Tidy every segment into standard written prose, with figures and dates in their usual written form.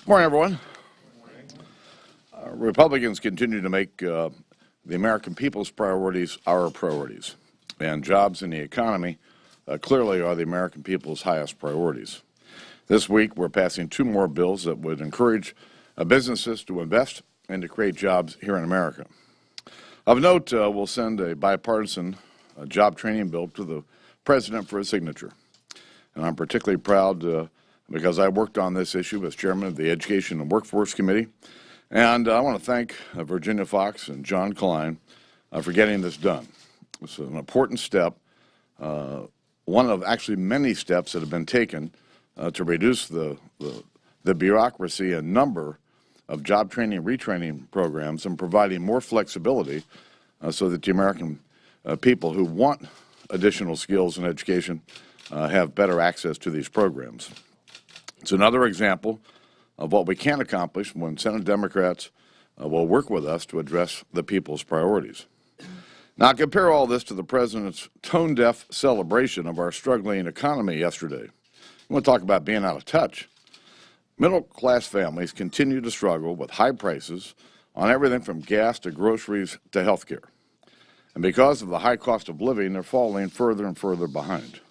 Morning, everyone. Republicans continue to make the American people's priorities our priorities, and jobs and the economy clearly are the American people's highest priorities. This week, we're passing two more bills that would encourage businesses to invest and to create jobs here in America. Of note, we'll send a bipartisan job training bill to the President for his signature. And I'm particularly proud because I worked on this issue as chairman of the Education and Workforce Committee. And I want to thank Virginia Fox and John Klein for getting this done. It's an important step, one of actually many steps that have been taken to reduce the bureaucracy and number of job training and retraining programs and providing more flexibility so that the American people who want additional skills and education have better access to these programs. It's another example of what we can accomplish when Senate Democrats will work with us to address the people's priorities. Now, compare all this to the President's tone-deaf celebration of our struggling economy yesterday. I want to talk about being out of touch. Middle-class families continue to struggle with high prices on everything from gas to groceries to health care. And because of the high cost of living, they're falling further and further behind.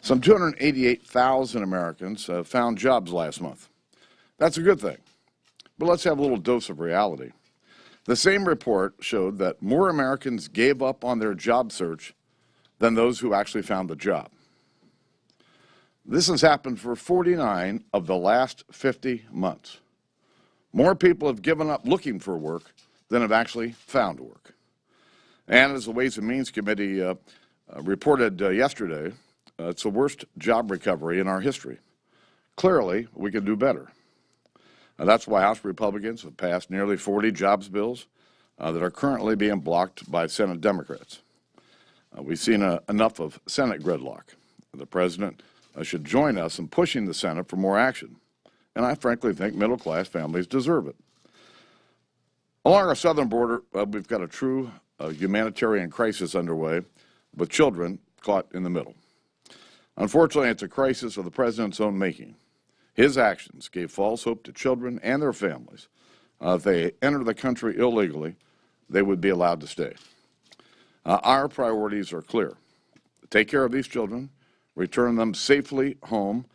Some 288,000 Americans found jobs last month. That's a good thing. But let's have a little dose of reality. The same report showed that more Americans gave up on their job search than those who actually found the job. This has happened for 49 of the last 50 months. More people have given up looking for work than have actually found work. And as the Ways and Means Committee reported yesterday, it's the worst job recovery in our history. Clearly, we can do better. That's why House Republicans have passed nearly 40 jobs bills that are currently being blocked by Senate Democrats. We've seen enough of Senate gridlock. The President should join us in pushing the Senate for more action. And I frankly think middle-class families deserve it. Along our southern border, we've got a true humanitarian crisis underway with children caught in the middle. Unfortunately, it's a crisis of the President's own making. His actions gave false hope to children and their families. If they enter the country illegally, they would be allowed to stay. Our priorities are clear. Take care of these children, return them safely home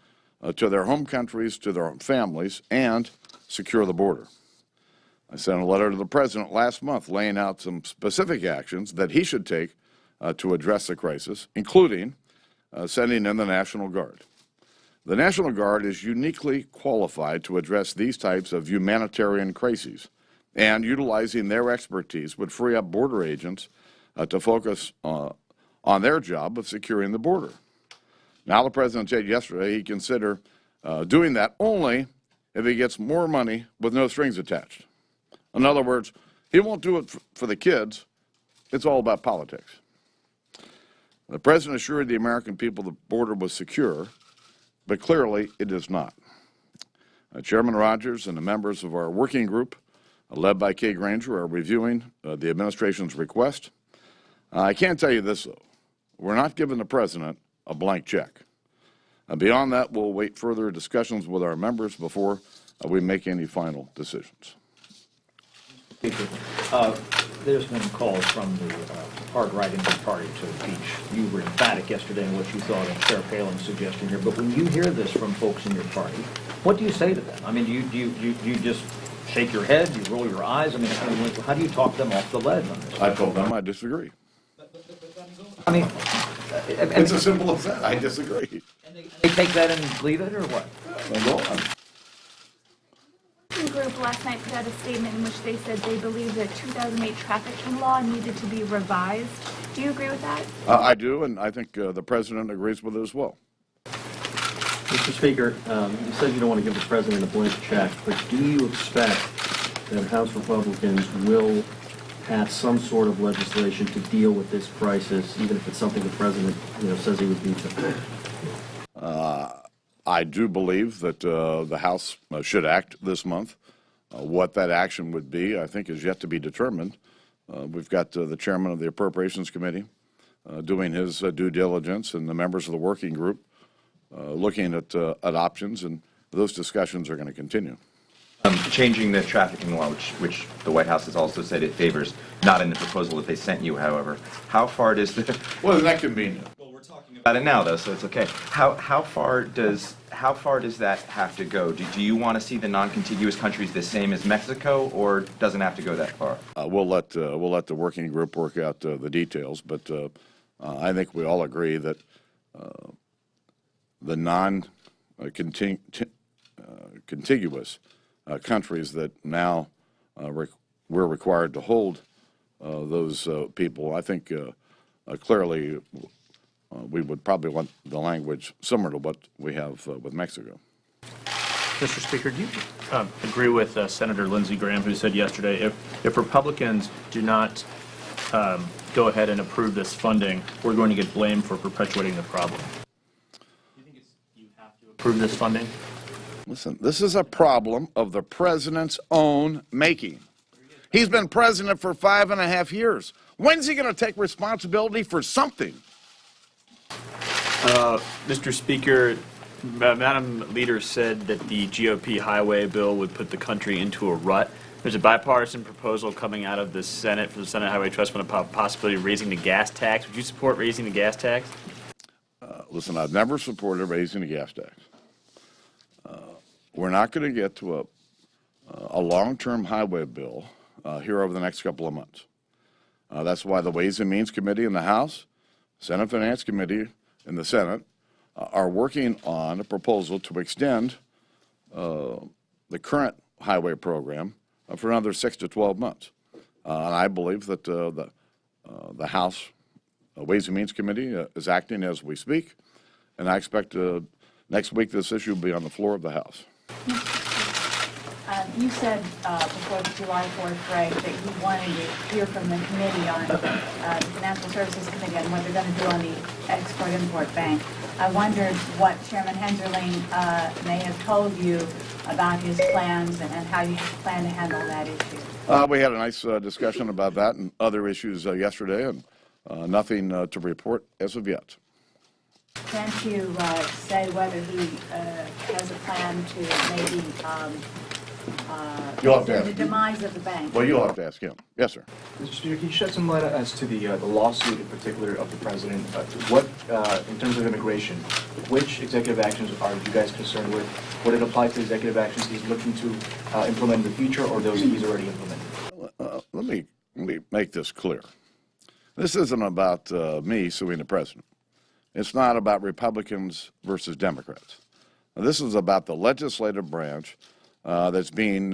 to their home countries, to their families, and secure the border. I sent a letter to the President last month laying out some specific actions that he should take to address the crisis, including sending in the National Guard. The National Guard is uniquely qualified to address these types of humanitarian crises, and utilizing their expertise would free up border agents to focus on their job of securing the border. Now, the President said yesterday he'd consider doing that only if he gets more money with no strings attached. In other words, he won't do it for the kids. It's all about politics. The President assured the American people the border was secure, but clearly it is not. Chairman Rogers and the members of our working group, led by Kay Granger, are reviewing the administration's request. I can tell you this, though. We're not giving the President a blank check. Beyond that, we'll wait further discussions with our members before we make any final decisions. There's been calls from the hard-right party to impeach. You were emphatic yesterday in what you thought of Sarah Palin's suggestion here. But when you hear this from folks in your party, what do you say to them? I mean, do you just shake your head? Do you roll your eyes? I mean, how do you talk them off the ledge on this? I told them I disagree. I mean, it's as simple as that. I disagree. And they take that and leave it, or what? Go on. The group last night put out a statement in which they said they believe the 2008 trafficking law needed to be revised. Do you agree with that? I do, and I think the President agrees with it as well. Mr. Speaker, you said you don't want to give the President a blank check, but do you expect that House Republicans will pass some sort of legislation to deal with this crisis, even if it's something the President says he would veto? I do believe that the House should act this month. What that action would be, I think, is yet to be determined. We've got the chairman of the Appropriations Committee doing his due diligence, and the members of the working group looking at options, and those discussions are going to continue. Changing the trafficking law, which the White House has also said it favors, not in the proposal that they sent you, however. How far does the... Well, that convenient. Well, we're talking about it now, though, so it's okay. How far does that have to go? Do you want to see the non-contiguous countries the same as Mexico, or doesn't have to go that far? We'll let the working group work out the details, but I think we all agree that the contiguous countries that now we're required to hold those people, I think clearly we would probably want the language similar to what we have with Mexico. Mr. Speaker, do you agree with Senator Lindsey Graham, who said yesterday, if Republicans do not go ahead and approve this funding, we're going to get blamed for perpetuating the problem? Do you think you have to approve this funding? Listen, this is a problem of the president's own making. He's been president for 5.5 years. When's he going to take responsibility for something? Mr. Speaker, Madam Leader said that the GOP highway bill would put the country into a rut. There's a bipartisan proposal coming out of the Senate for the Senate Highway Trust Fund about possibility of raising the gas tax. Would you support raising the gas tax? Listen, I've never supported raising the gas tax. We're not going to get to a long-term highway bill here over the next couple of months. That's why the Ways and Means Committee in the House, Senate Finance Committee in the Senate are working on a proposal to extend the current highway program for another 6 to 12 months. And I believe that the House Ways and Means Committee is acting as we speak, and I expect next week this issue will be on the floor of the House. You said before the July 4th break that you wanted to hear from the committee on the Financial Services Committee on what they're going to do on the Export-Import Bank. I wondered what Chairman Henderling may have told you about his plans and how you plan to handle that issue. We had a nice discussion about that and other issues yesterday, and nothing to report as of yet. Can't you say whether he has a plan to maybe You'll have to the ask. demise of the bank? Well, you'll have to ask him. Yes, sir. Mr. Speaker, can you shed some light as to the lawsuit in particular of the president? What, in terms of immigration, which executive actions are you guys concerned with? Would it apply to executive actions he's looking to implement in the future, or those he's already implemented? Let me make this clear. This isn't about me suing the president. It's not about Republicans versus Democrats. This is about the legislative branch that's being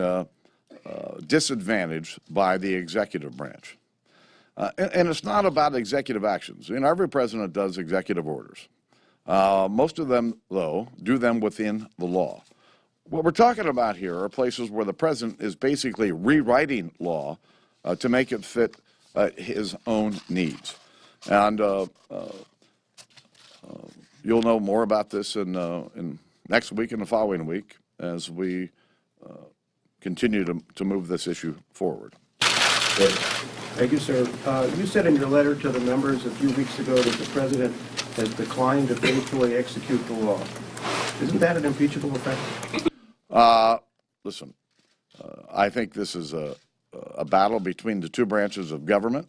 disadvantaged by the executive branch. And it's not about executive actions. You know, every president does executive orders. Most of them, though, do them within the law. What we're talking about here are places where the president is basically rewriting law to make it fit his own needs. And you'll know more about this in next week and the following week as we continue to move this issue forward. Thank you, sir. You said in your letter to the members a few weeks ago that the president has declined to faithfully execute the law. Isn't that an impeachable offense? Listen, I think this is a battle between the two branches of government.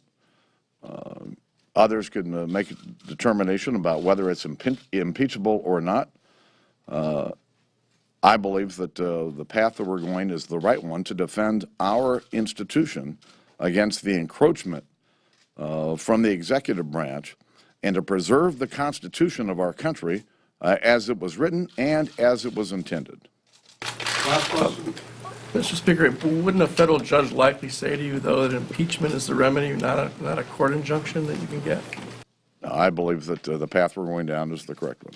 Others can make a determination about whether it's impeachable or not. I believe that the path that we're going is the right one to defend our institution against the encroachment from the executive branch and to preserve the Constitution of our country as it was written and as it was intended. Mr. Speaker, wouldn't a federal judge likely say to you, though, that impeachment is the remedy, not a court injunction that you can get? I believe that the path we're going down is the correct one.